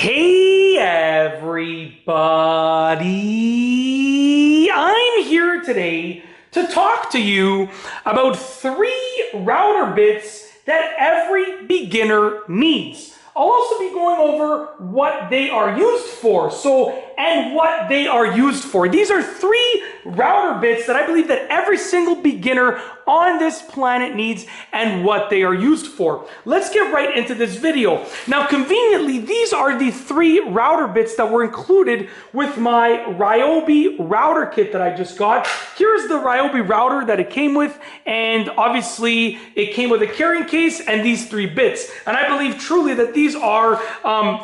Hey everybody! I'm here today to talk to you about 3 router bits that every beginner needs. I'll also be going over what they are used for, and what they are used for. These are 3 router bits that I believe that every single beginner on this planet needs and what they are used for. Let's get right into this video. Now, conveniently, these are the 3 router bits that were included with my Ryobi router kit that I just got. Here's the Ryobi router that it came with, and obviously it came with a carrying case and these 3 bits. And I believe truly that these are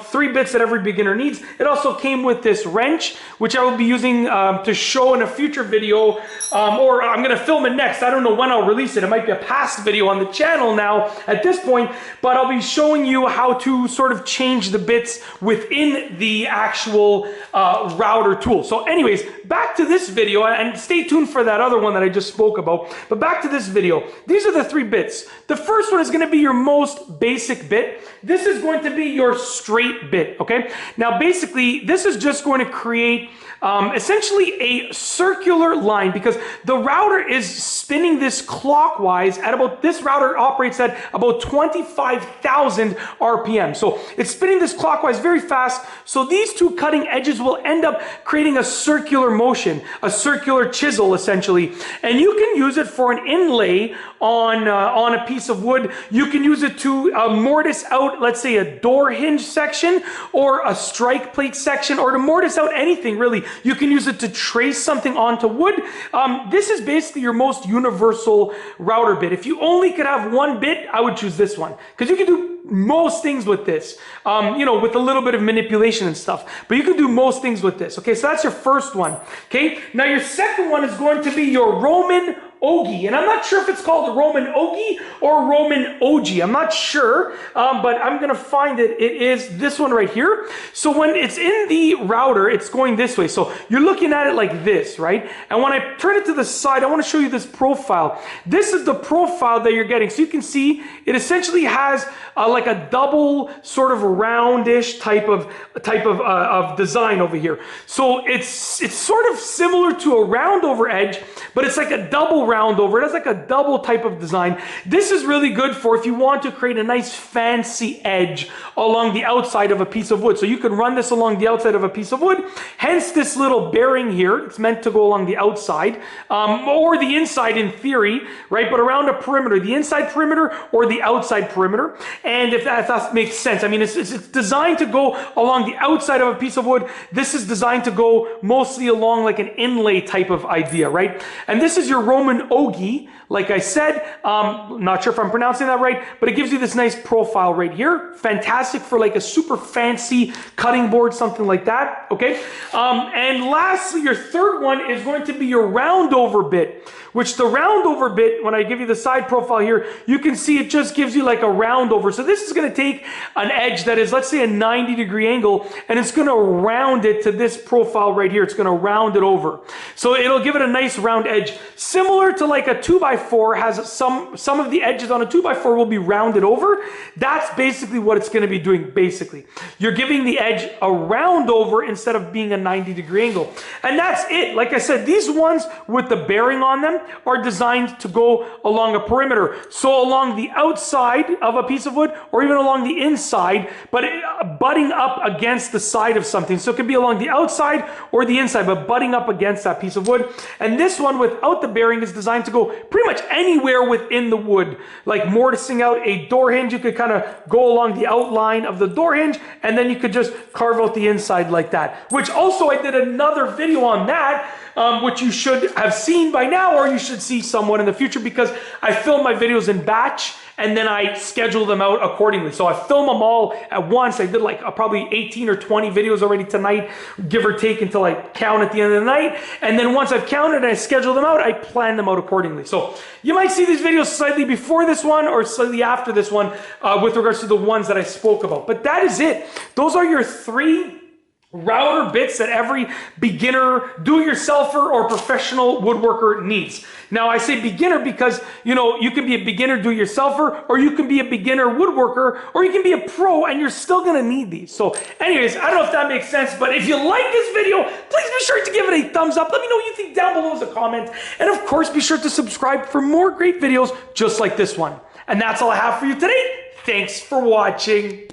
3 bits that every beginner needs. It also came with this wrench, which I will be using to show in a future video, or I'm going to film it next. I don't know when I'll release it. It might be a past video on the channel now at this point, but I'll be showing you how to sort of change the bits within the actual router tool. So anyways, back to this video, and stay tuned for that other one that I just spoke about. But back to this video. These are the 3 bits. The first one is going to be your most basic bit. This is going to be your straight bit, okay? Now, basically, this is just going to create essentially a circular line, because the router is spinning this clockwise at about, this router operates at about 25,000 RPM. So it's spinning this clockwise very fast. So these 2 cutting edges will end up creating a circular motion, a circular chisel essentially. And you can use it for an inlay on a piece of wood. You can use it to mortise out, let's say, a door hinge section or a strike plate section, or to mortise out anything really. You can use it to trace something onto wood. This is basically your most universal router bit. If you only could have 1 bit, I would choose this one, because you can do most things with this, you know, with a little bit of manipulation and stuff, but you can do most things with this. Okay, so that's your first one. Okay, now your second one is going to be your Roman Ogi, and I'm not sure if it's called Roman Ogi or Roman Ogi. I'm not sure, but I'm gonna find it. It is this one right here. So when it's in the router, it's going this way. So you're looking at it like this, right? And when I turn it to the side, I want to show you this profile. This is the profile that you're getting. So you can see it essentially has like a double sort of roundish type of design over here. So it's sort of similar to a round over edge, but it's like a double round over. It has like a double type of design. This is really good for if you want to create a nice fancy edge along the outside of a piece of wood. So you can run this along the outside of a piece of wood, hence this little bearing here. It's meant to go along the outside, or the inside in theory, right? But around a perimeter, the inside perimeter or the outside perimeter. And if that makes sense, I mean, it's designed to go along the outside of a piece of wood. This is designed to go mostly along like an inlay type of idea, right? And this is your Roman Ogi, like I said. Not sure if I'm pronouncing that right, but it gives you this nice profile right here. Fantastic for like a super fancy cutting board, something like that, okay? And lastly, your third one is going to be your round over bit, which the round over bit, when I give you the side profile here, you can see it just gives you like a round over. So this is going to take an edge that is, let's say, a 90-degree angle, and it's going to round it to this profile right here. It's going to round it over. So it'll give it a nice round edge, similar to like a 2x4 has some of the edges on a 2x4 will be rounded over. That's basically what it's going to be doing. Basically, you're giving the edge a round over instead of being a 90-degree angle. And that's it. Like I said, these ones with the bearing on them are designed to go along a perimeter. So along the outside of a piece of wood, or even along the inside, but butting up against the side of something. So it could be along the outside or the inside, but butting up against that piece of wood. And this one without the bearing is designed to go pretty much anywhere within the wood. Like mortising out a door hinge, you could kind of go along the outline of the door hinge, and then you could just carve out the inside like that. Which also, I did another video on that, which you should have seen by now, or you should see somewhat in the future, because I film my videos in batch and then I schedule them out accordingly. So I film them all at once. I did like probably 18 or 20 videos already tonight, give or take, until I count at the end of the night. And then once I've counted and I schedule them out, I plan them out accordingly. So you might see these videos slightly before this one or slightly after this one with regards to the ones that I spoke about. But that is it. Those are your 3 router bits that every beginner, do-it-yourselfer, or professional woodworker needs. Now, I say beginner because, you know, you can be a beginner do-it-yourselfer, or you can be a beginner woodworker, or you can be a pro, and you're still gonna need these. So anyways, I don't know if that makes sense, but if you like this video, please be sure to give it a thumbs up. Let me know what you think down below as a comment. And of course, be sure to subscribe for more great videos just like this one. And that's all I have for you today. Thanks for watching.